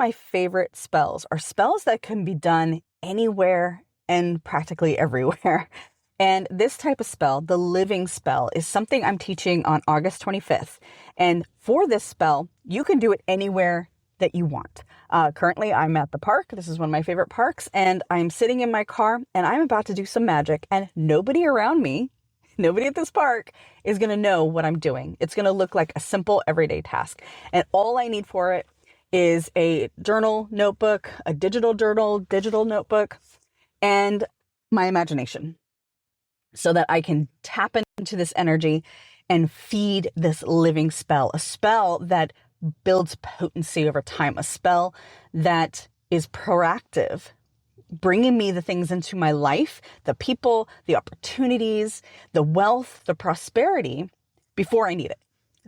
my favorite spells are spells that can be done anywhere and practically everywhere. And this type of spell, the living spell, is something I'm teaching on August 25th. And for this spell, you can do it anywhere that you want. Currently, I'm at the park. This is one of my favorite parks. And I'm sitting in my car and I'm about to do some magic. And nobody around me, nobody at this park is going to know what I'm doing. It's going to look like a simple everyday task. And all I need for it is a journal notebook, a digital journal, digital notebook, and my imagination, so that I can tap into this energy and feed this living spell, a spell that builds potency over time, a spell that is proactive, bringing me the things into my life, the people, the opportunities, the wealth, the prosperity before I need it,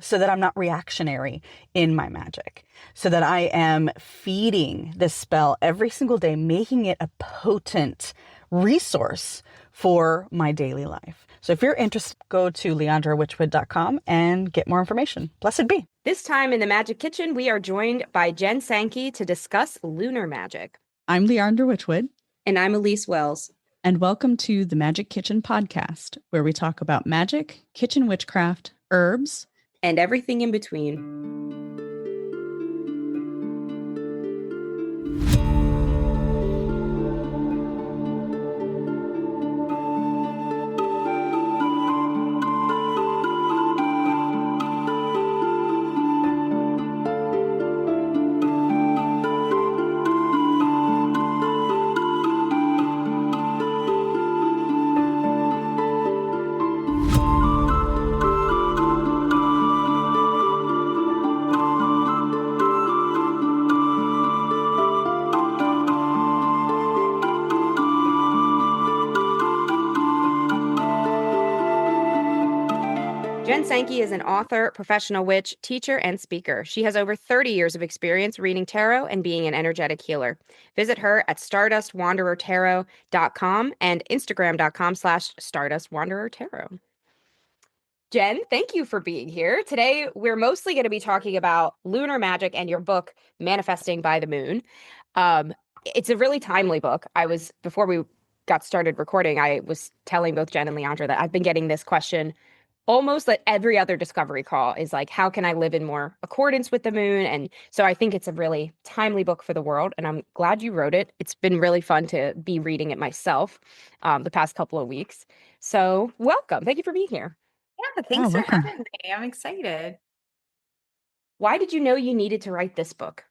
so that I'm not reactionary in my magic, so that I am feeding this spell every single day, making it a potent resource for my daily life. So if you're interested, go to leandrawitchwood.com and get more information. Blessed be. This time in the Magick Kitchen, we are joined by Jen Sankey to discuss lunar magic. I'm Leandra Witchwood. And I'm Elyse Wells. And welcome to the Magick Kitchen Podcast, where we talk about magic, kitchen witchcraft, herbs, and everything in between. Jen Sankey is an author, professional witch, teacher, and speaker. She has over 30 years of experience reading tarot and being an energetic healer. Visit her at stardustwanderertarot.com and instagram.com/stardustwanderertarot. Jen, thank you for being here. Today, we're mostly going to be talking about lunar magic and your book, Manifesting by the Moon. It's a really timely book. Before we got started recording, I was telling both Jen and Leandra that I've been getting this question almost like every other discovery call is like, how can I live in more accordance with the moon? And so I think it's a really timely book for the world, and I'm glad you wrote it. It's been really fun to be reading it myself the past couple of weeks. So welcome. Thank you for being here. Yeah, thanks for having me. I'm excited. Why did you know you needed to write this book?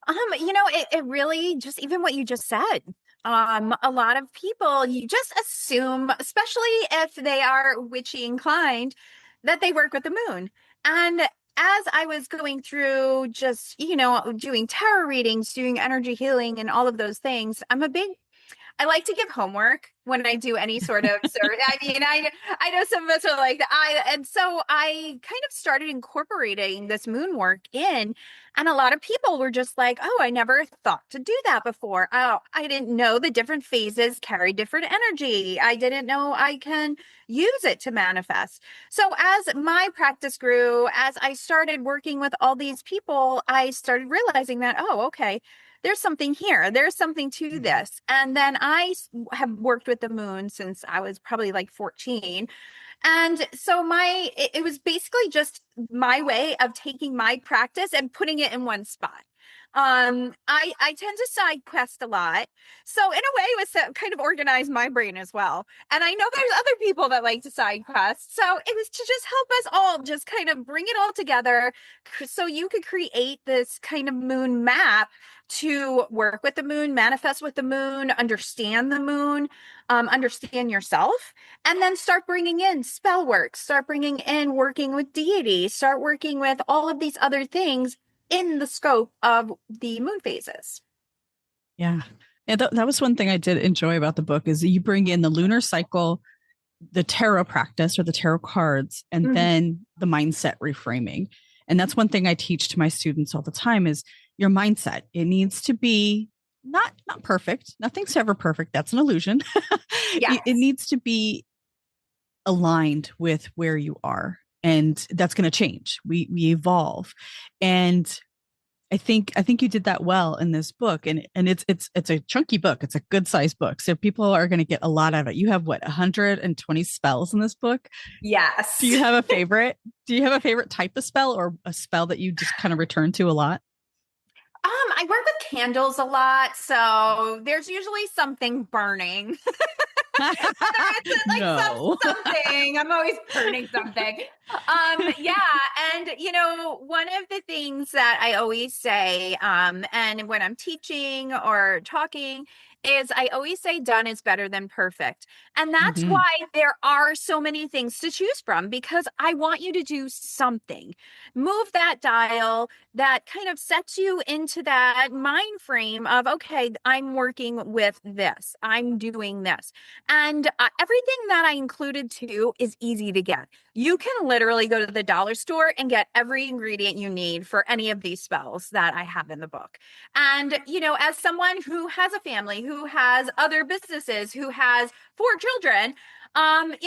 It really just, even what you just said, a lot of people, you just assume, especially if they are witchy inclined, that they work with the moon. And as I was going through just, doing tarot readings, doing energy healing and all of those things, I like to give homework when I do any sort of survey. I know some of us are like that. And so I kind of started incorporating this moon work in, and a lot of people were just like, oh, I never thought to do that before. Oh, I didn't know the different phases carry different energy. I didn't know I can use it to manifest. So as my practice grew, as I started working with all these people, I started realizing that, oh, okay, there's something here. There's something to this. And then I have worked with the moon since I was probably like 14. And so it was basically just my way of taking my practice and putting it in one spot. I tend to side quest a lot. So in a way, it was to kind of organize my brain as well. And I know there's other people that like to side quest. So it was to just help us all just kind of bring it all together so you could create this kind of moon map to work with the moon, manifest with the moon, understand the moon, understand yourself, and then start bringing in spell work, start bringing in working with deity, start working with all of these other things in the scope of the moon phases. Yeah. That was one thing I did enjoy about the book is that you bring in the lunar cycle, the tarot practice or the tarot cards, and then the mindset reframing. And that's one thing I teach to my students all the time is your mindset. It needs to be not perfect. Nothing's ever perfect. That's an illusion. Yes. It needs to be aligned with where you are. And that's going to change. We evolve. And I think you did that well in this book, and it's a chunky book. It's a good sized book, so people are going to get a lot out of it. You have what, 120 spells in this book? Yes. Do you have a favorite? Do you have a favorite type of spell, or a spell that you just kind of return to a lot? I work with candles a lot, so there's usually something burning. It's like No. something. I'm always burning something. Yeah. And one of the things that I always say, and when I'm teaching or talking, is I always say done is better than perfect. And that's Mhm. why there are so many things to choose from, because I want you to do something. Move that dial that kind of sets you into that mind frame of, okay, I'm working with this, I'm doing this. And everything that I included too is easy to get. You can literally go to the dollar store and get every ingredient you need for any of these spells that I have in the book. And, as someone who has a family, who has other businesses, who has 4 children, I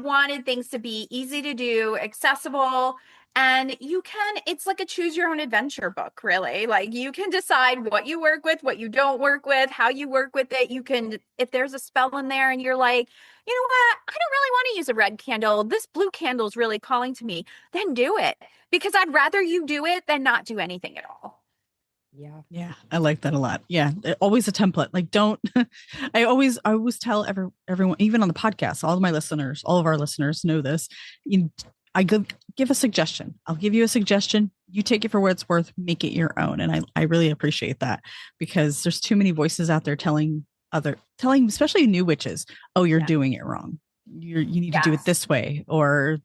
wanted things to be easy to do, accessible. And it's like a choose your own adventure book, really. Like, you can decide what you work with, what you don't work with, how you work with it. You can, if there's a spell in there and you're like, you know what, I don't really want to use a red candle, this blue candle is really calling to me, then do it. Because I'd rather you do it than not do anything at all. Yeah, I like that a lot. Yeah, always a template. Like, don't. I always tell everyone, even on the podcast, all of our listeners know this. I give a suggestion. I'll give you a suggestion. You take it for what it's worth. Make it your own. And I really appreciate that, because there's too many voices out there telling especially new witches, oh, you're doing it wrong. You need to do it this way, or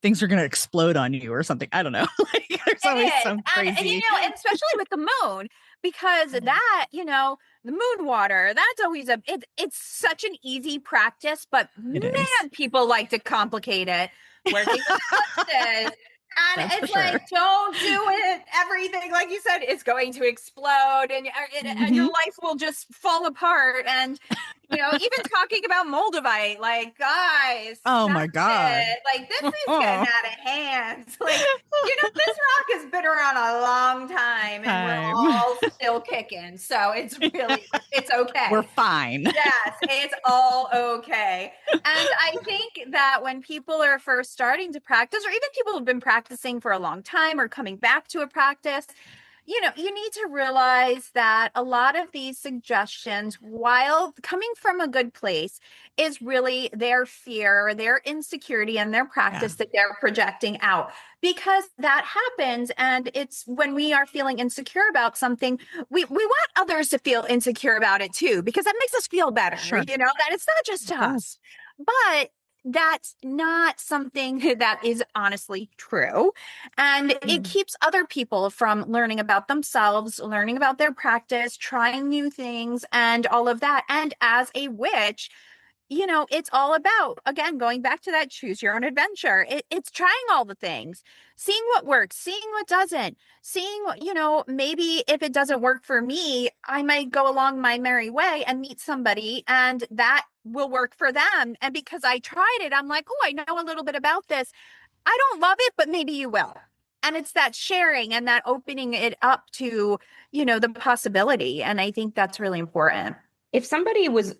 things are going to explode on you or something. I don't know. Like, there's always some crazy. And especially with the moon, because that, the moon water, that's always it's such an easy practice, but people like to complicate it. Working with eclipses. And That's it's for like, sure. don't do it. Everything, like you said, is going to explode, and your life will just fall apart. And even talking about Moldavite, like, guys, Oh my God. like, this is getting out of hand. Like, this rock has been around a long time, and we're all still kicking. So it's okay. We're fine. Yes, it's all okay. And I think that when people are first starting to practice, or even people who've been practicing for a long time or coming back to a practice, you need to realize that a lot of these suggestions, while coming from a good place, is really their fear, their insecurity, and their practice that they're projecting out. Because that happens, and it's when we are feeling insecure about something, we want others to feel insecure about it too, because that makes us feel better. Sure. That it's not just us. But that's not something that is honestly true. And it keeps other people from learning about themselves, learning about their practice, trying new things, and all of that. And as a witch, it's all about, again, going back to that choose your own adventure. It's trying all the things, seeing what works, seeing what doesn't, seeing what, maybe if it doesn't work for me, I might go along my merry way and meet somebody and that will work for them. And because I tried it, I'm like, oh, I know a little bit about this. I don't love it, but maybe you will. And it's that sharing and that opening it up to, the possibility. And I think that's really important. If somebody was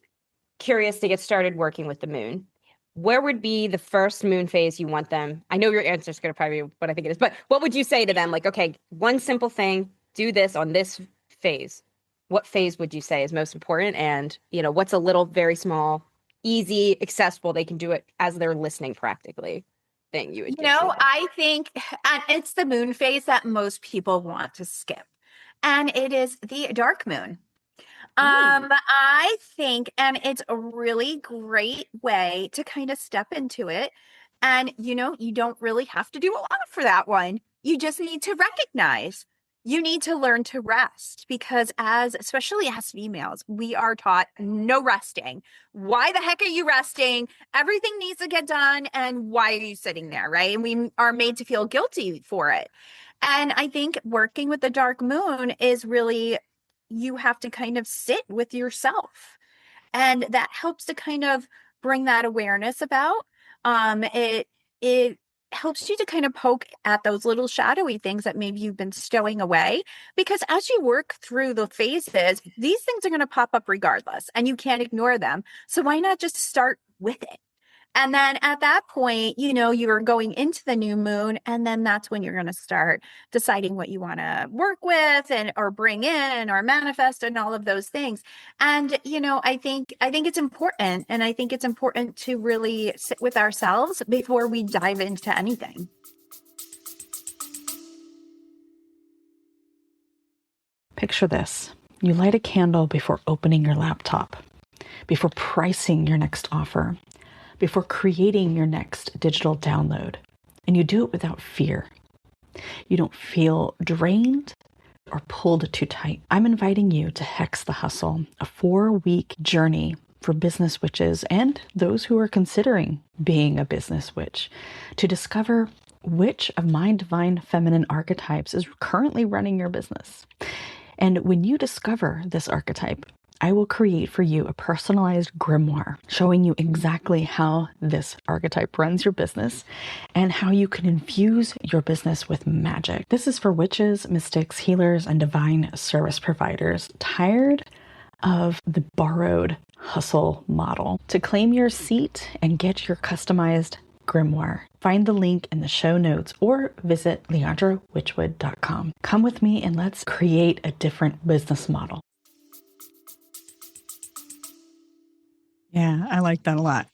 curious to get started working with the moon, where would be the first moon phase you want them? I know your answer is going to probably be what I think it is, but what would you say to them? Like, okay, one simple thing, do this on this phase. What phase would you say is most important? And, what's a little, very small, easy, accessible, they can do it as they're listening practically thing you would I think it's the moon phase that most people want to skip. And it is the dark moon. I think, and it's a really great way to kind of step into it. And, you don't really have to do a lot for that one. You just need to recognize, you need to learn to rest, because especially as females, we are taught no resting. Why the heck are you resting? Everything needs to get done. And why are you sitting there? Right. And we are made to feel guilty for it. And I think working with the dark moon is really, you have to kind of sit with yourself, and that helps to kind of bring that awareness about it helps you to kind of poke at those little shadowy things that maybe you've been stowing away. Because as you work through the phases, these things are going to pop up regardless, and you can't ignore them. So why not just start with it? And then at that point, you're going into the new moon, and then that's when you're going to start deciding what you want to work with or bring in or manifest and all of those things. And, I think it's important. And I think it's important to really sit with ourselves before we dive into anything. Picture this. You light a candle before opening your laptop, before pricing your next offer, before creating your next digital download. And you do it without fear. You don't feel drained or pulled too tight. I'm inviting you to Hex the Hustle, a 4-week journey for business witches and those who are considering being a business witch, to discover which of my divine feminine archetypes is currently running your business. And when you discover this archetype, I will create for you a personalized grimoire showing you exactly how this archetype runs your business and how you can infuse your business with magic. This is for witches, mystics, healers, and divine service providers tired of the borrowed hustle model. To claim your seat and get your customized grimoire, find the link in the show notes or visit leandrawitchwood.com. Come with me and let's create a different business model. Yeah, I like that a lot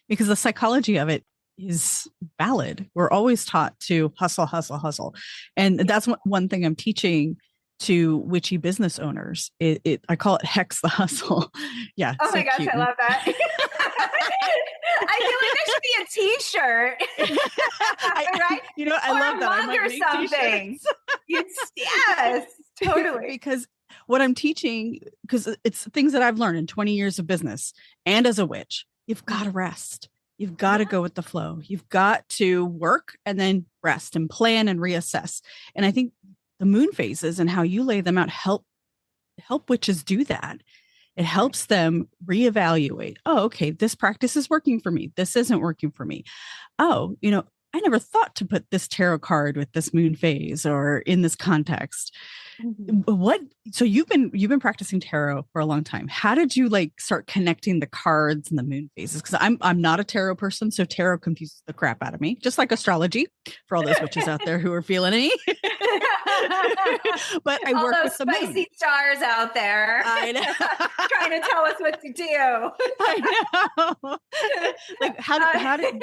because the psychology of it is valid. We're always taught to hustle, hustle, hustle. And that's one thing I'm teaching to witchy business owners. I call it Hex the Hustle. Yeah. Oh my gosh, cute. I love that. I feel like there should be a t-shirt. Right? I love that. I might make something. Yes, totally. Because what I'm teaching, because it's things that I've learned in 20 years of business and as a witch, you've got to rest. You've got to go with the flow. You've got to work and then rest and plan and reassess. And I think the moon phases and how you lay them out help witches do that. It helps them reevaluate. Oh, okay, this practice is working for me. This isn't working for me. Oh, I never thought to put this tarot card with this moon phase or in this context. Mm-hmm. So you've been practicing tarot for a long time. How did you start connecting the cards and the moon phases? Because I'm not a tarot person, so tarot confuses the crap out of me, just like astrology for all those witches out there who are feeling me. But I work with the spicy moon. Stars out there. I know. Trying to tell us what to do. I know. How did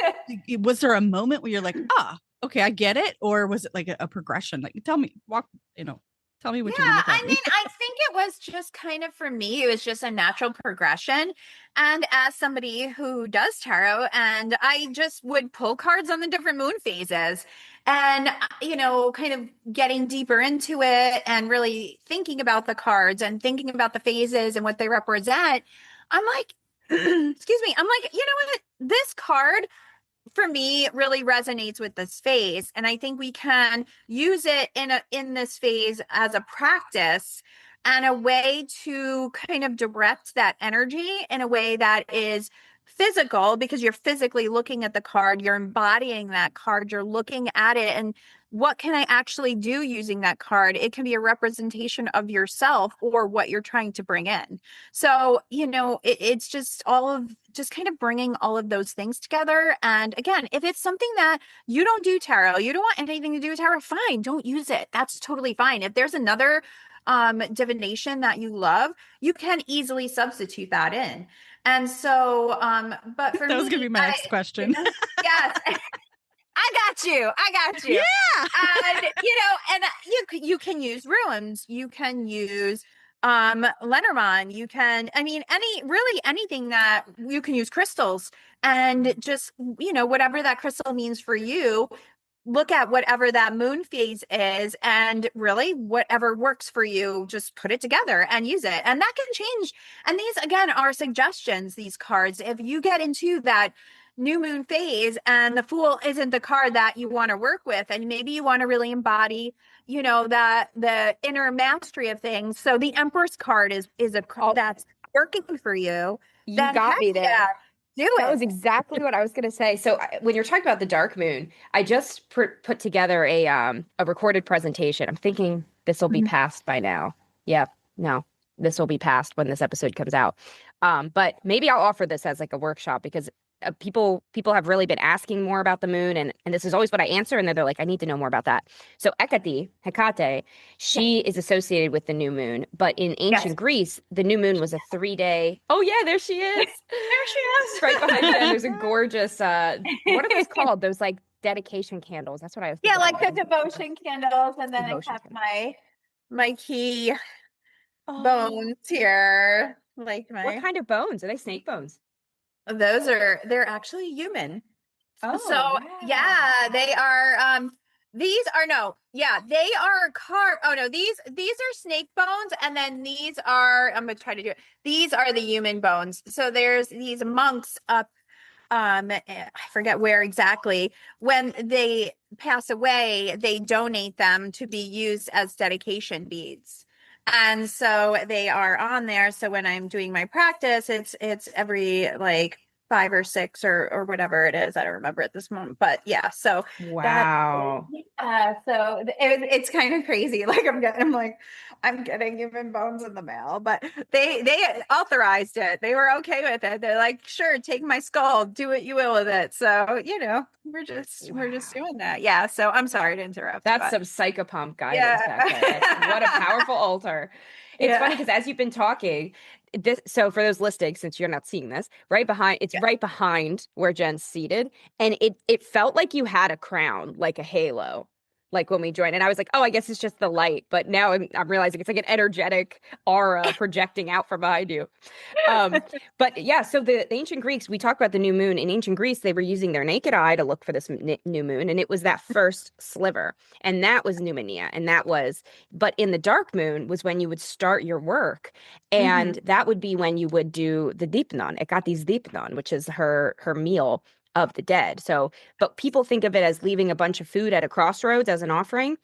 was there a moment where you're like, okay, I get it, or was it like a progression? Tell me, tell me what you mean. I mean, I think it was just kind of, for me, it was just a natural progression. And as somebody who does tarot, and I just would pull cards on the different moon phases and, kind of getting deeper into it and really thinking about the cards and thinking about the phases and what they represent. I'm like, excuse me. I'm like, you know what? This card for me really resonates with this phase. And I think we can use it in this phase as a practice and a way to kind of direct that energy in a way that is physical, because you're physically looking at the card, you're embodying that card, you're looking at it, and what can I actually do using that card? It can be a representation of yourself or what you're trying to bring in. So, it's just just kind of bringing all of those things together. And again, if it's something that you don't do tarot, you don't want anything to do with tarot, fine, don't use it. That's totally fine. If there's another divination that you love, you can easily substitute that in. And so, but for me, that was going to be my next question. Yes. I got you. Yeah. And, and you can use runes. You can use Lenormand. You can, anything that you can use, crystals, and just, whatever that crystal means for you. Look at whatever that moon phase is, and really whatever works for you, just put it together and use it. And that can change. And these, again, are suggestions, these cards. If you get into that new moon phase and the Fool isn't the card that you want to work with, and maybe you want to really embody, that the inner mastery of things. So the Empress card is a card that's working for you. You got me there. Do That was it. exactly what I was going to say. So when you're talking about the dark moon, I just put together a recorded presentation. I'm thinking this will be Mhm. passed by now. Yeah, no, this will be passed when this episode comes out. But maybe I'll offer this as like a workshop because people have really been asking more about the moon, and this is always what I answer, and they're like, I need to know more about that. So Hekate, Yes. she is associated with the new moon, but in Yes. ancient Greece, the new moon was a 3-day. Oh yeah, there she is. There she is. Right behind Jen, there's a gorgeous what are those called? Those like dedication candles. That's what I was Yeah, thinking. like the devotion candles, and then I Devotion have candles. my key Oh, bones here. Like what my kind of bones? Are they snake bones? they're actually human. Oh, So yeah, they are these are no, yeah, they are carved. Oh no, these are snake bones, and then these are, I'm gonna try to do it. These are the human bones. So there's these monks up I forget where exactly. When they pass away, they donate them to be used as dedication beads. And so they are on there. So when I'm doing my practice, it's every like 5 or 6 or whatever it is. I don't remember at this moment, but yeah. So that wow. so it's kind of crazy. Like I'm getting human bones in the mail, but they authorized it. They were okay with it. They're like, sure, take my skull, do what you will with it. So we're just doing that. Yeah. So I'm sorry to interrupt. That's But some psychopomp guidance yeah. back there. What a powerful altar. It's funny Yeah. because as you've been talking, so for those listening, since you're not seeing this, Yeah. right behind where Jen's seated, and it felt like you had a crown, like a halo, like when we joined. And I was like, oh, I guess it's just the light. But now I'm realizing it's like an energetic aura projecting out from behind you. But yeah, so the ancient Greeks, we talk about the new moon. In ancient Greece, they were using their naked eye to look for this new moon, and it was that first sliver, and that was pneumonia, but in the dark moon was when you would start your work, and that would be when you would do the deepnon. It got these deipnon, which is her meal of the dead. So, but people think of it as leaving a bunch of food at a crossroads as an offering.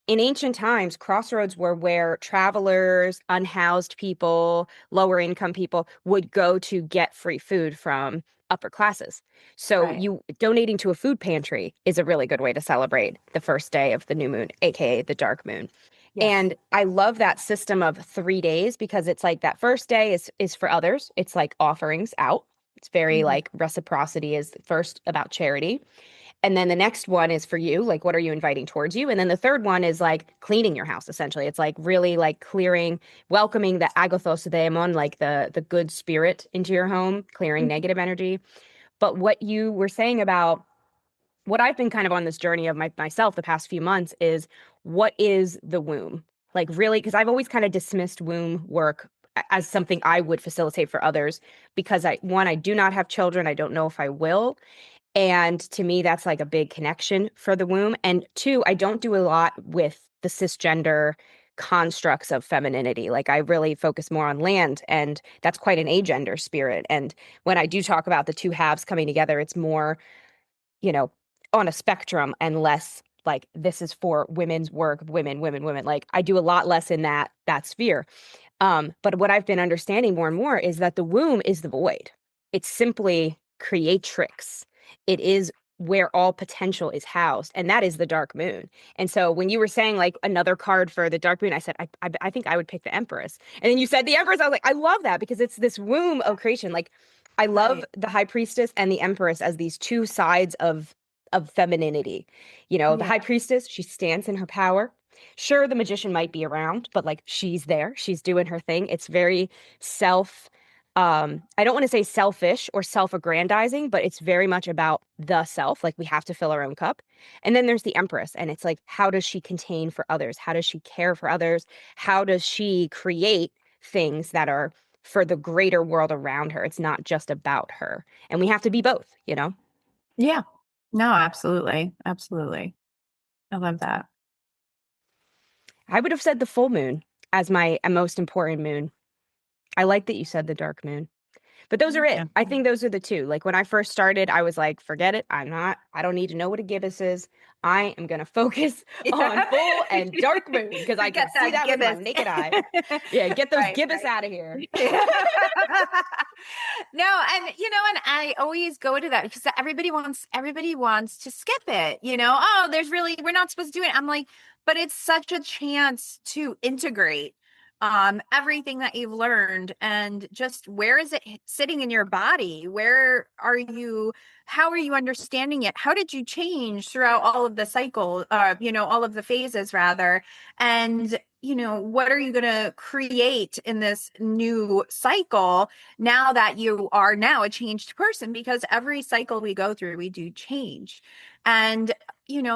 In ancient times, crossroads were where travelers, unhoused people, lower income people would go to get free food from upper classes. So Right. you donating to a food pantry is a really good way to celebrate the first day of the new moon, aka the dark moon. Yes. And I love that system of 3 days because it's like that first day is for others. It's like offerings out. It's very like reciprocity is first about charity. And then the next one is for you, like what are you inviting towards you? And then the third one is like cleaning your house, essentially. It's like really like clearing, welcoming the agathos daemon, like the good spirit into your home, clearing negative energy. But what you were saying about what I've been kind of on this journey of myself the past few months is what is the womb? Like really, because I've always kind of dismissed womb work as something I would facilitate for others because I do not have children. I don't know if I will. And to me, that's like a big connection for the womb. And two, I don't do a lot with the cisgender constructs of femininity. Like I really focus more on land, and that's quite an agender spirit. And when I do talk about the two halves coming together, it's more, you know, on a spectrum and less like this is for women's work, women, women, women. Like I do a lot less in that sphere. But what I've been understanding more and more is that the womb is the void. It's simply creatrix. It is where all potential is housed, and that is the dark moon. And so when you were saying like another card for the dark moon, I said I think I would pick the Empress. And then you said the Empress. I was like, I love that because it's this womb of creation. Like I love Right. the High Priestess and the Empress as these two sides of femininity. You know, the Yeah. High Priestess, she stands in her power. Sure, the magician might be around, but like she's there, she's doing her thing. It's very self I don't want to say selfish or self-aggrandizing, but it's very much about the self. Like we have to fill our own cup. And then there's the Empress, and it's like, how does she contain for others? How does she care for others? How does she create things that are for the greater world around her? It's not just about her. And we have to be both, you know? Yeah. No, absolutely. Absolutely. I love that. I would have said the full moon as my most important moon. I like that you said the dark moon But those are it. Yeah. I think those are the two. Like when I first started, I was like, forget it. I don't need to know what a gibbous is. I am going to focus on full and dark moon because I can see that with my naked eye. Yeah, get those gibbous out of here. No, and and I always go to that because everybody wants to skip it. Oh, we're not supposed to do it. I'm like, but it's such a chance to integrate everything that you've learned, and just where is it sitting in your body? How are you understanding it? How did you change throughout all of the cycle, all of the phases rather? And, what are you going to create in this new cycle now that you are now a changed person? Because every cycle we go through, we do change. And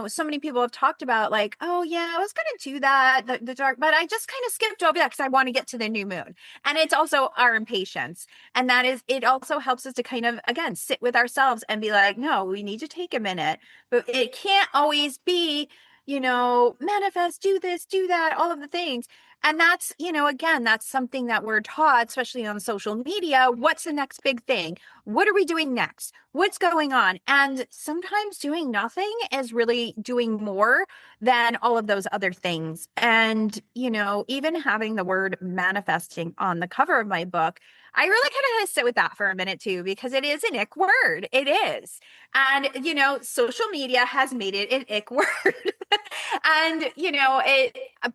so many people have talked about like, oh yeah, I was going to do that, the dark, but I just kind of skipped over that because I want to get to the new moon. And it's also our impatience. And it also helps us to kind of, again, sit with ourselves and be like, no, we need to take a minute, but it can't always be, manifest, do this, do that, all of the things. And that's, again, that's something that we're taught, especially on social media. What's the next big thing? What are we doing next? What's going on? And sometimes doing nothing is really doing more than all of those other things. And, even having the word manifesting on the cover of my book, I really kind of had to sit with that for a minute too, because it is an ick word. It is. And, social media has made it an ick word. And,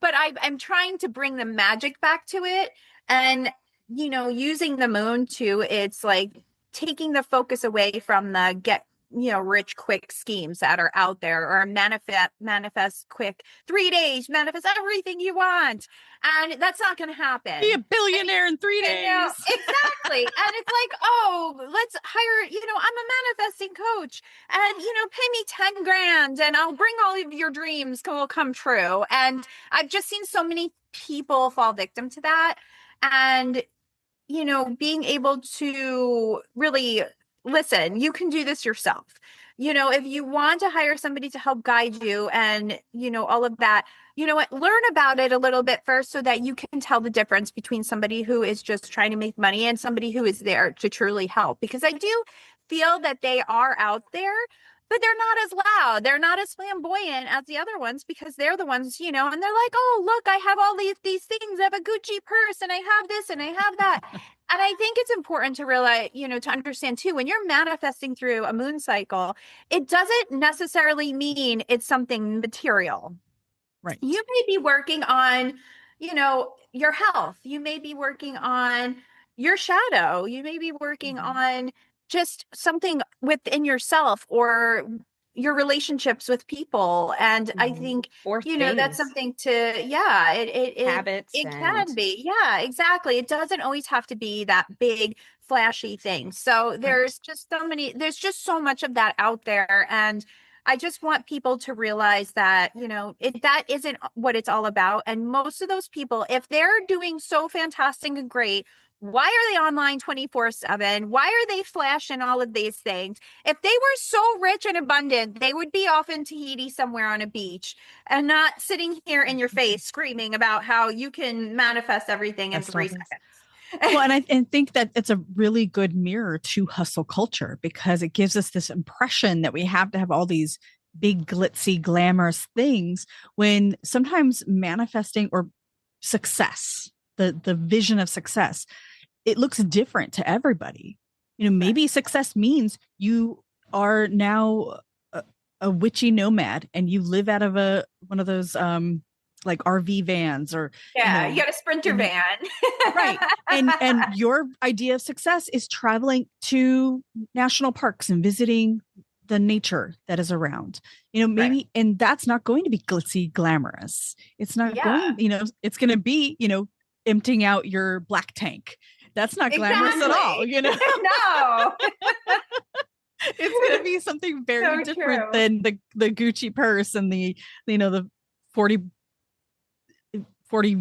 but I'm trying to bring the magic back to it. And, using the moon too, it's like taking the focus away from the rich quick schemes that are out there, or manifest quick 3 days, manifest everything you want. And that's not going to happen. Be a billionaire in 3 days. Exactly. And it's like, oh, let's hire, I'm a manifesting coach, and, pay me 10 grand and I'll bring all of your dreams will come true. And I've just seen so many people fall victim to that. And, being able to really listen, you can do this yourself. If you want to hire somebody to help guide you and, all of that, learn about it a little bit first so that you can tell the difference between somebody who is just trying to make money and somebody who is there to truly help. Because I do feel that they are out there, but they're not as loud. They're not as flamboyant as the other ones, because they're the ones, and they're like, oh, look, I have all these things. I have a Gucci purse and I have this and I have that. And I think it's important to realize, to understand too, when you're manifesting through a moon cycle, it doesn't necessarily mean it's something material. Right. You may be working on, your health. You may be working on your shadow. You may be working on just something within yourself or your relationships with people. And I think, or that's something to, habits. It can be. Yeah, exactly. It doesn't always have to be that big, flashy thing. So there's just so much of that out there. And I just want people to realize that, that isn't what it's all about. And most of those people, if they're doing so fantastic and great, why are they online 24/7? Why are they flashing all of these things? If they were so rich and abundant, they would be off in Tahiti somewhere on a beach and not sitting here in your face screaming about how you can manifest everything in 3 seconds. Well, and I think that it's a really good mirror to hustle culture, because it gives us this impression that we have to have all these big, glitzy, glamorous things, when sometimes manifesting or success, the vision of success, it looks different to everybody. Maybe success means you are now a witchy nomad and you live out of one of those like RV vans, or you got a Sprinter van. Right. And your idea of success is traveling to national parks and visiting the nature that is around, maybe, right. And that's not going to be glitzy, glamorous. It's not going, it's going to be, emptying out your black tank. That's not glamorous at all, No. It's going to be something very different than the Gucci purse and the 40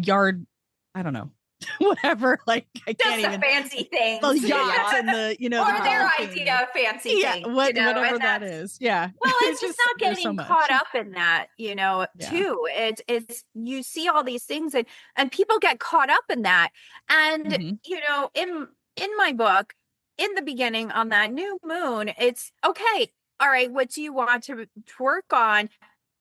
yard, I don't know, whatever. Like, I can't even fancy things. The yachts and the, or their idea of fancy things. Whatever that is. Yeah. Well, it's just not getting caught up in that, too. It's you see all these things and people get caught up in that. And, in my book, in the beginning on that new moon, it's okay. All right, what do you want to work on?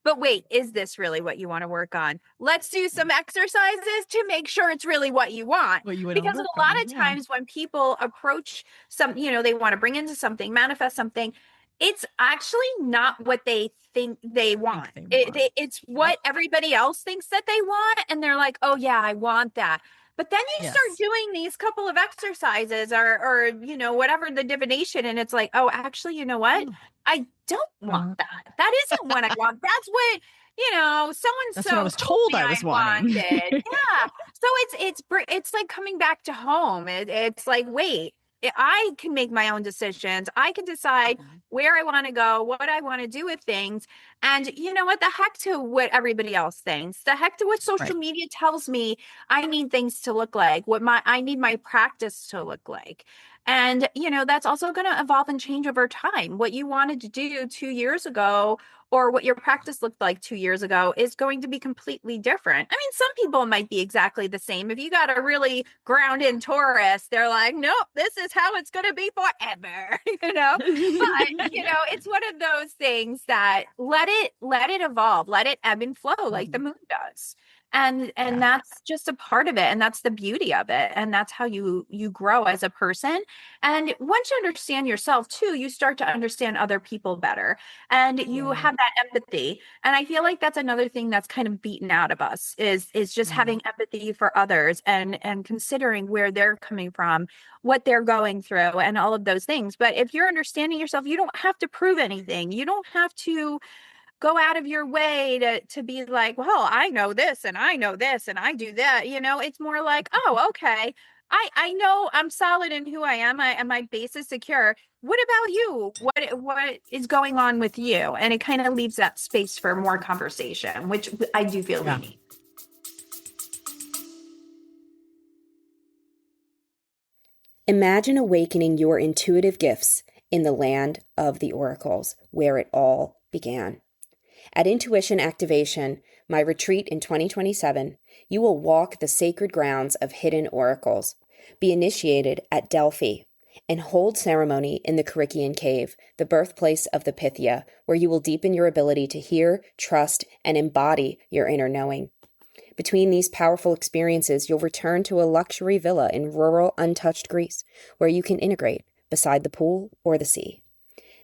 But wait, is this really what you want to work on? Let's do some exercises to make sure it's really what you want. What you wanna Because work a lot on, of yeah. times when people approach some, they want to bring into something, manifest something, it's actually not what they think they want. It's what everybody else thinks that they want. And they're like, oh yeah, I want that. But then you start doing these couple of exercises or whatever the divination, and it's like, oh, actually, you know what? I don't want that. That isn't what I want. That's what, so and so. That's what I was told I was wanting. Yeah. So it's like coming back to home. It's like, wait, I can make my own decisions. I can decide where I want to go, what I want to do with things. And you know what? The heck to what everybody else thinks. The heck to what social media tells me I need things to look like, I need my practice to look like. And, that's also going to evolve and change over time. What you wanted to do 2 years ago or what your practice looked like 2 years ago is going to be completely different. I mean, some people might be exactly the same. If you got a really grounded Taurus, they're like, nope, this is how it's going to be forever, But, it's one of those things that let it evolve, let it ebb and flow like the moon does. And that's just a part of it. And that's the beauty of it. And that's how you grow as a person. And once you understand yourself too, you start to understand other people better and you have that empathy. And I feel like that's another thing that's kind of beaten out of us is just having empathy for others and considering where they're coming from, what they're going through and all of those things. But if you're understanding yourself, you don't have to prove anything. You don't have to go out of your way to be like, well, I know this and I know this and I do that. It's more like, oh, okay. I know I'm solid in who I am and my base is secure. What about you? What is going on with you? And it kind of leaves that space for more conversation, which I do feel we need. Imagine awakening your intuitive gifts in the land of the oracles, where it all began. At Intuition Activation, my retreat in 2027, you will walk the sacred grounds of hidden oracles, be initiated at Delphi, and hold ceremony in the Carikian Cave, the birthplace of the Pythia, where you will deepen your ability to hear, trust, and embody your inner knowing. Between these powerful experiences, you'll return to a luxury villa in rural, untouched Greece, where you can integrate beside the pool or the sea.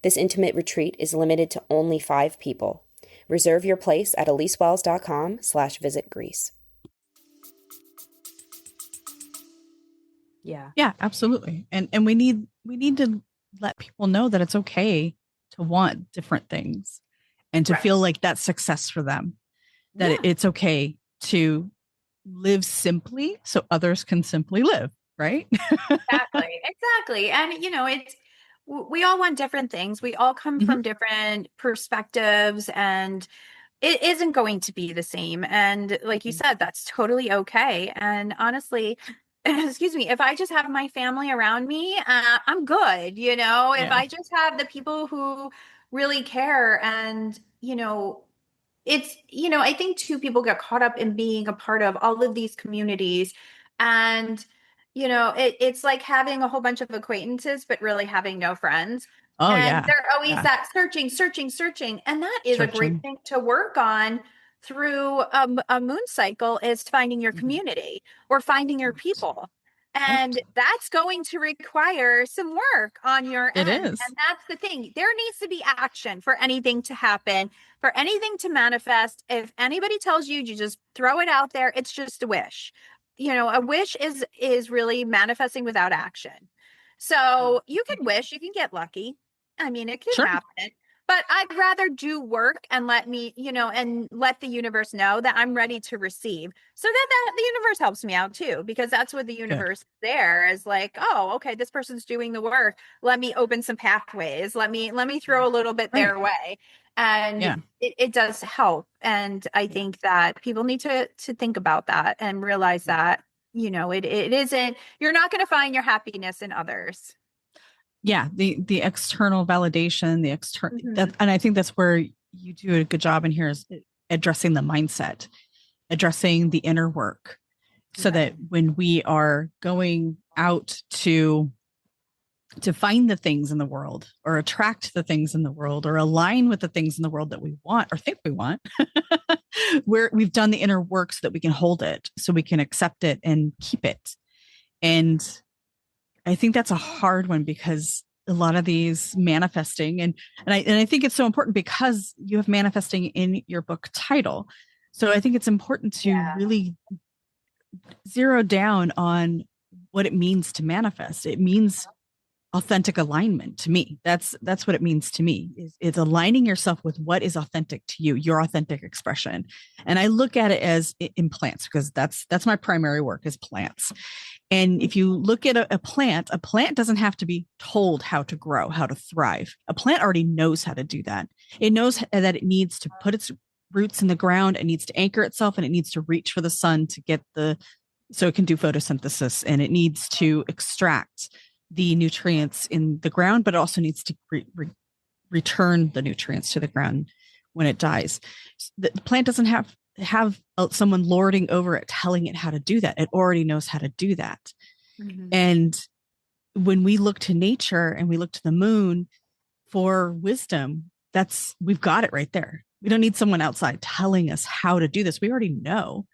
This intimate retreat is limited to only 5 people. Reserve your place at ElyseWells.com/visit Greece. Yeah, absolutely. And we need to let people know that it's okay to want different things and to feel like that's success for them. That it's okay to live simply so others can simply live, right? Exactly. And we all want different things. We all come from different perspectives and it isn't going to be the same. And like you said, that's totally okay. And honestly, excuse me, if I just have my family around me, I'm good. If I just have the people who really care and, it's, I think too, people get caught up in being a part of all of these communities and it's like having a whole bunch of acquaintances, but really having no friends. Oh, and they're always that searching. And that is a great thing to work on through a moon cycle is finding your community or finding your people. And that's going to require some work on your end. It is. And that's the thing. There needs to be action for anything to happen, for anything to manifest. If anybody tells you, you just throw it out there, it's just a wish. A wish is really manifesting without action. So you can wish, you can get lucky. I mean, it can happen, but I'd rather do work and let me, and let the universe know that I'm ready to receive so that the universe helps me out too, because that's what the universe is there is like, oh, okay, this person's doing the work. Let me open some pathways. Let me throw a little bit their way. And it does help. And I think that people need to think about that and realize that, it isn't, you're not going to find your happiness in others. Yeah. The external validation, the external, and I think that's where you do a good job in here is addressing the mindset, addressing the inner work so that when we are going out to to find the things in the world or attract the things in the world or align with the things in the world that we want or think we want, we've done the inner work so that we can hold it, so we can accept it and keep it. And I think that's a hard one because a lot of these manifesting and I think it's so important because you have manifesting in your book title. So I think it's important to really zero down on what it means to manifest. It means authentic alignment to me. That's what it means to me. Is aligning yourself with what is authentic to you, your authentic expression. And I look at it as in plants because that's my primary work is plants. And if you look at a plant doesn't have to be told how to grow, how to thrive. A plant already knows how to do that. It knows that it needs to put its roots in the ground, it needs to anchor itself, and it needs to reach for the sun to get so it can do photosynthesis, and it needs to extract the nutrients in the ground, but it also needs to return the nutrients to the ground when it dies. The plant doesn't have someone lording over it, telling it how to do that. It already knows how to do that. Mm-hmm. And when we look to nature and we look to the moon for wisdom, we've got it right there. We don't need someone outside telling us how to do this. We already know,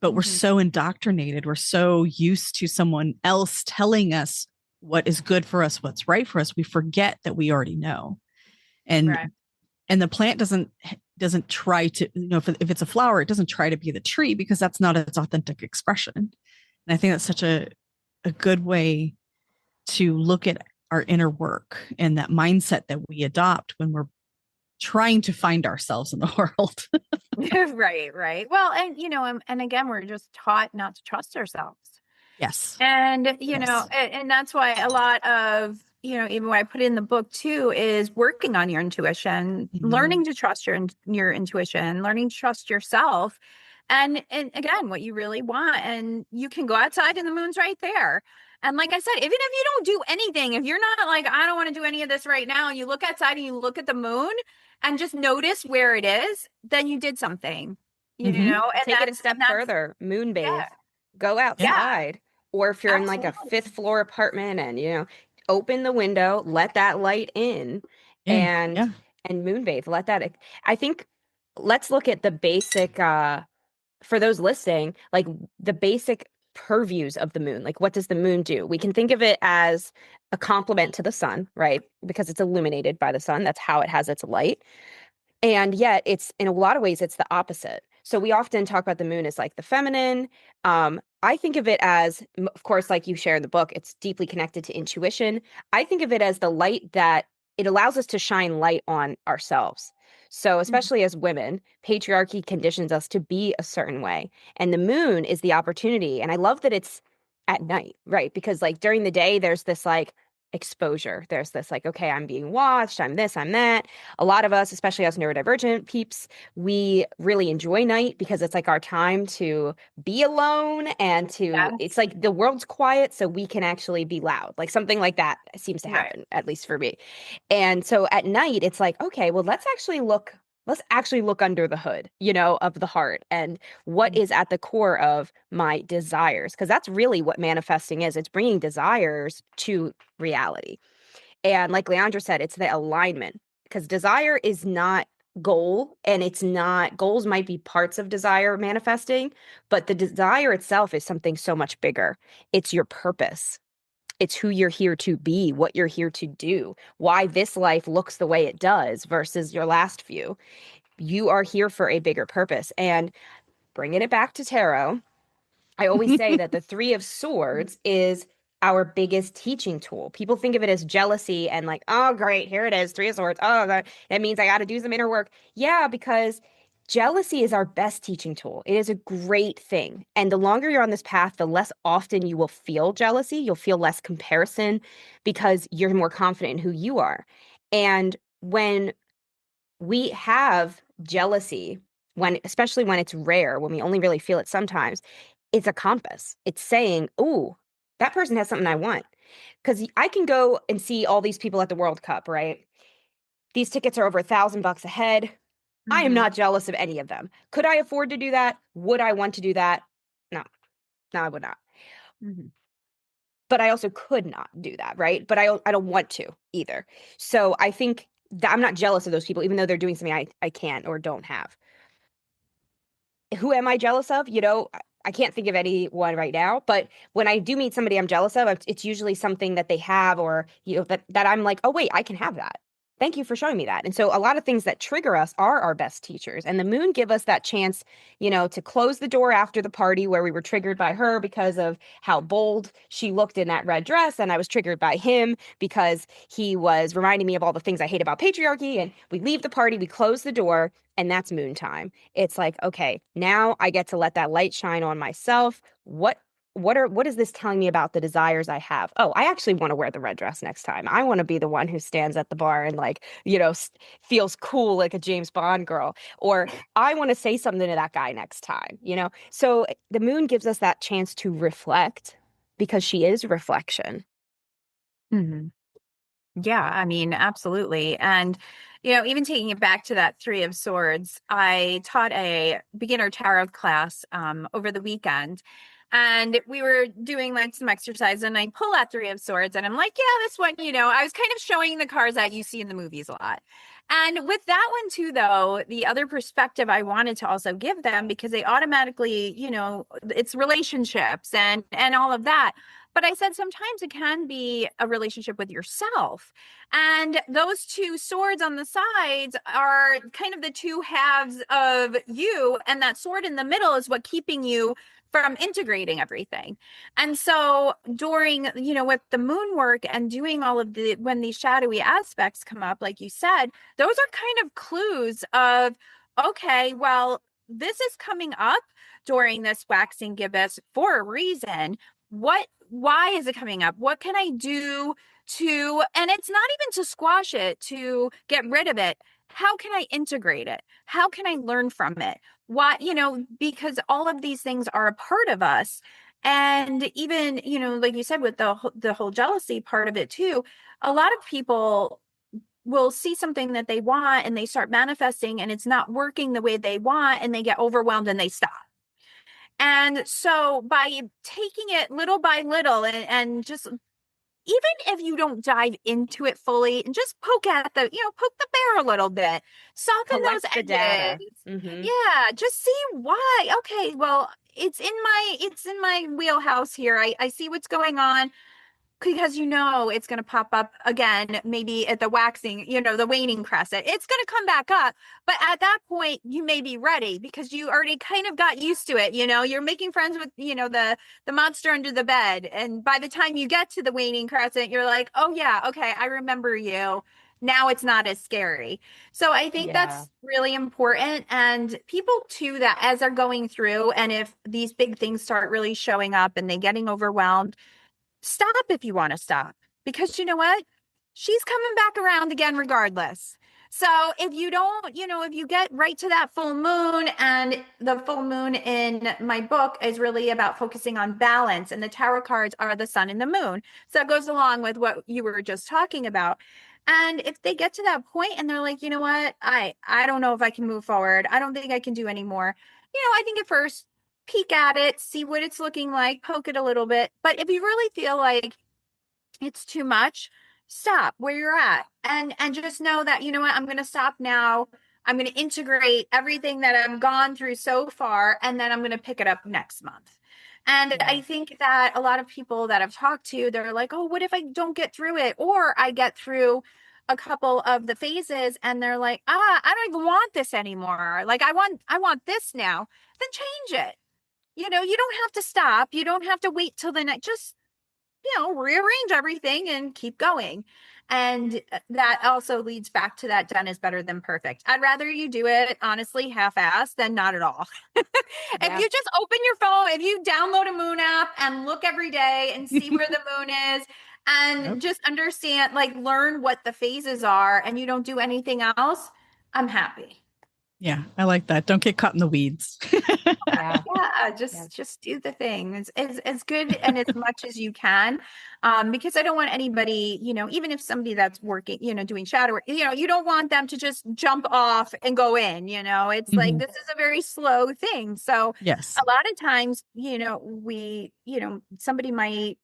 but we're so indoctrinated. We're so used to someone else telling us what is good for us, what's right for us. We forget that we already know. And the plant doesn't try to, if it's a flower, it doesn't try to be the tree because that's not its authentic expression. And I think that's such a good way to look at our inner work and that mindset that we adopt when we're trying to find ourselves in the world. Right. Well, and again, we're just taught not to trust ourselves. Yes. And, and that's why a lot of, even what I put in the book too, is working on your intuition, learning to trust your intuition, learning to trust yourself. And again, what you really want. And you can go outside and the moon's right there. And like I said, even if you don't do anything, if you're not like, I don't want to do any of this right now, and you look outside and you look at the moon and just notice where it is, then you did something, and take it a step further, moon bathe, go outside. Yeah. Or if you're in like a 5th floor apartment and, open the window, let that light in and moon bathe, let that, I think let's look at the basic, for those listening, like the basic purviews of the moon. Like, what does the moon do? We can think of it as a complement to the sun, right? Because it's illuminated by the sun. That's how it has its light. And yet it's, in a lot of ways, it's the opposite. So we often talk about the moon as like the feminine. I think of it as, of course, like you share in the book, it's deeply connected to intuition. I think of it as the light that it allows us to shine light on ourselves. So especially as women, patriarchy conditions us to be a certain way. And the moon is the opportunity. And I love that it's at night, right? Because like during the day, there's this like exposure. There's this like, okay, I'm being watched, I'm this, I'm that. A lot of us, especially us neurodivergent peeps, we really enjoy night because it's like our time to be alone and it's like the world's quiet so we can actually be loud. Like something like that seems to happen, at least for me. And so at night, it's like, okay, well, let's actually look under the hood, of the heart and what is at the core of my desires. Because that's really what manifesting is. It's bringing desires to reality. And like Leandra said, it's the alignment, because desire is not goal, and it's not, goals might be parts of desire manifesting, but the desire itself is something so much bigger. It's your purpose. It's who you're here to be, what you're here to do, why this life looks the way it does versus your last few. You are here for a bigger purpose. And bringing it back to tarot, I always say that the 3 of Swords is our biggest teaching tool. People think of it as jealousy and like, oh, great, here it is, 3 of Swords. Oh, that means I got to do some inner work. Yeah, because jealousy is our best teaching tool. It is a great thing. And the longer you're on this path, the less often you will feel jealousy. You'll feel less comparison because you're more confident in who you are. And when we have jealousy, especially when it's rare, when we only really feel it sometimes, it's a compass. It's saying, oh, that person has something I want. Because I can go and see all these people at the World Cup, right? These tickets are over $1,000 a head. I am not jealous of any of them. Could I afford to do that? Would I want to do that? No, I would not. but I also could not do that, right? But I don't want to either. So I think that I'm not jealous of those people, even though they're doing something I can't or don't have. Who am I jealous of? I can't think of anyone right now, but when I do meet somebody I'm jealous of, it's usually something that they have, or that I'm like, oh wait, I can have that. Thank you for showing me that. And so a lot of things that trigger us are our best teachers. And the moon give us that chance, to close the door after the party where we were triggered by her because of how bold she looked in that red dress. And I was triggered by him because he was reminding me of all the things I hate about patriarchy. And we leave the party, we close the door, and that's moon time. It's like, okay, now I get to let that light shine on myself. What is this telling me about the desires I have? Oh, I actually want to wear the red dress next time. I want to be the one who stands at the bar and feels cool like a James Bond girl. Or I want to say something to that guy next time. So the moon gives us that chance to reflect because she is reflection. Mhm. Yeah, I mean, absolutely. And, even taking it back to that Three of Swords, I taught a beginner tarot class over the weekend. And we were doing like some exercise, and I pull out Three of Swords, and I'm like, yeah, this one, I was kind of showing the cards that you see in the movies a lot. And with that one too, though, the other perspective I wanted to also give them, because they automatically, it's relationships and all of that. But I said sometimes it can be a relationship with yourself. And those two swords on the sides are kind of the two halves of you. And that sword in the middle is what keeping you from integrating everything. And so during, with the moon work and doing all of when these shadowy aspects come up, like you said, those are kind of clues of, okay, well, this is coming up during this waxing gibbous for a reason. Why is it coming up? What can I do and it's not even to squash it, to get rid of it. How can I integrate it? How can I learn from it? Why, because all of these things are a part of us. And even, like you said, with the whole jealousy part of it too, a lot of people will see something that they want and they start manifesting and it's not working the way they want, and they get overwhelmed and they stop. And so by taking it little by little and just, even if you don't dive into it fully, and just poke the bear a little bit, soften Collect those the data. edges. Mm-hmm. Yeah, just see why. Okay, well, it's in my wheelhouse here. I see what's going on, because it's going to pop up again, maybe at the waxing, the waning crescent. It's going to come back up. But at that point, you may be ready because you already kind of got used to it. You're making friends with, the monster under the bed. And by the time you get to the waning crescent, you're like, oh yeah, okay, I remember you. Now it's not as scary. So I think that's really important. And people too, that as they're going through, and if these big things start really showing up and they're getting overwhelmed, stop if you want to stop, because you know what? She's coming back around again regardless. So if you don't, if you get right to that full moon, and the full moon in my book is really about focusing on balance, and the tarot cards are the sun and the moon. So it goes along with what you were just talking about. And if they get to that point and they're like, you know what? I don't know if I can move forward. I don't think I can do anymore. I think at first, peek at it, see what it's looking like, poke it a little bit. But if you really feel like it's too much, stop where you're at and just know that, you know what, I'm going to stop now. I'm going to integrate everything that I've gone through so far, and then I'm going to pick it up next month. And I think that a lot of people that I've talked to, they're like, oh, what if I don't get through it? Or I get through a couple of the phases and they're like, I don't even want this anymore. Like, I want this now. Then change it. You don't have to stop. You don't have to wait till the next, just, rearrange everything and keep going. And that also leads back to that done is better than perfect. I'd rather you do it, honestly, half-assed than not at all. If you just open your phone, if you download a moon app and look every day and see where the moon is, and just understand, like, learn what the phases are, and you don't do anything else, I'm happy. Yeah, I like that. Don't get caught in the weeds. Just do the thing as good and as much as you can, because I don't want anybody, even if somebody that's working, doing shadow work, you don't want them to just jump off and go in. It's like, this is a very slow thing. So yes, a lot of times, somebody might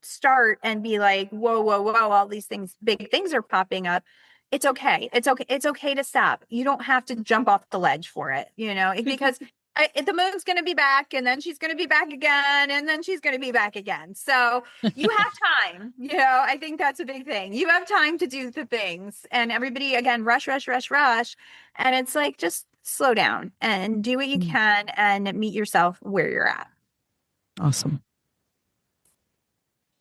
start and be like, whoa, whoa, whoa, all these things, big things are popping up. It's okay. It's okay. It's okay to stop. You don't have to jump off the ledge for it, because the moon's going to be back, and then she's going to be back again, and then she's going to be back again. So you have time. I think that's a big thing. You have time to do the things, and everybody, again, rush, rush, rush, rush. And it's like, just slow down and do what you can and meet yourself where you're at. Awesome.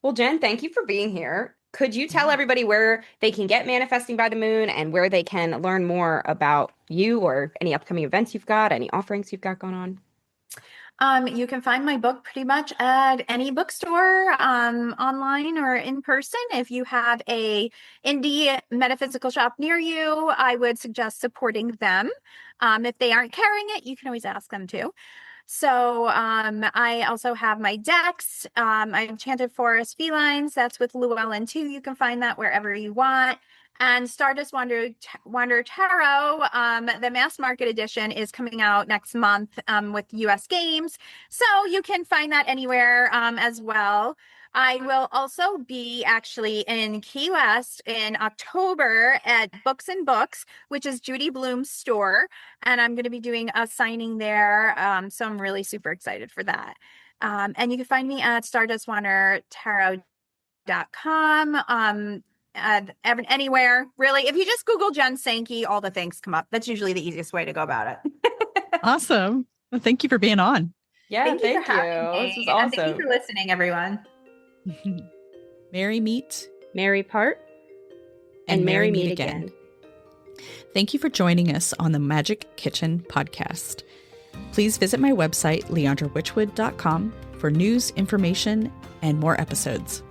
Well, Jen, thank you for being here. Could you tell everybody where they can get Manifesting by the Moon and where they can learn more about you or any upcoming events you've got, any offerings you've got going on? You can find my book pretty much at any bookstore, online or in person. If you have a indie metaphysical shop near you, I would suggest supporting them. If they aren't carrying it, you can always ask them to. So I also have my decks. I have Enchanted Forest Felines. That's with Llewellyn too. You can find that wherever you want. And Stardust Wanderer Tarot, the mass market edition is coming out next month with US Games. So you can find that anywhere as well. I will also be actually in Key West in October at Books and Books, which is Judy Bloom's store. And I'm going to be doing a signing there. So I'm really super excited for that. And you can find me at stardustwanderertarot.com. Anywhere, really. If you just Google Jen Sankey, all the things come up. That's usually the easiest way to go about it. Awesome. Well, thank you for being on. Yeah, thank you. This was awesome. And thank you for listening, everyone. Merry meet, Merry part, and merry meet again. Thank you for joining us on the Magick Kitchen Podcast. Please visit my website, leandrawitchwood.com, for news, information, and more episodes.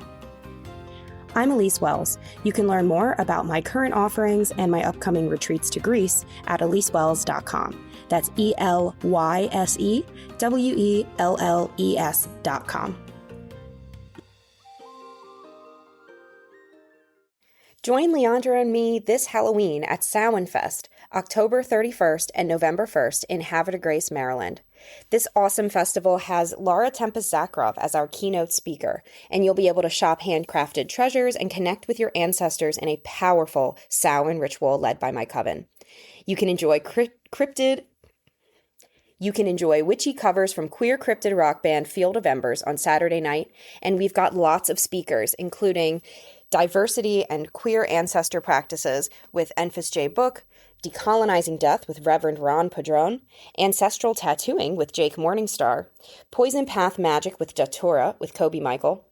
I'm Elyse Wells. You can learn more about my current offerings and my upcoming retreats to Greece at ElyseWells.com. That's ELYSEWELLES.com. Join Leandra and me this Halloween at Samhain Fest, October 31st and November 1st in Havre de Grace, Maryland. This awesome festival has Laura Tempest Zakharov as our keynote speaker, and you'll be able to shop handcrafted treasures and connect with your ancestors in a powerful Samhain ritual led by my coven. You can enjoy witchy covers from queer cryptid rock band Field of Embers on Saturday night, and we've got lots of speakers, including diversity and queer ancestor practices with Enfys J. Book, Decolonizing Death with Reverend Ron Padron, Ancestral Tattooing with Jake Morningstar, Poison Path Magic with Datura with Kobe Michael,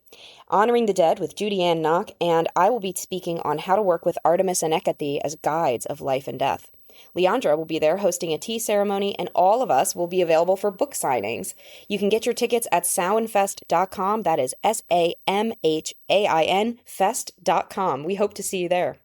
Honoring the Dead with Judy Ann Knock, and I will be speaking on how to work with Artemis and Hekate as guides of life and death. Leandra will be there hosting a tea ceremony, and all of us will be available for book signings. You can get your tickets at samhainfest.com. That is SAMHAIN fest.com. We hope to see you there.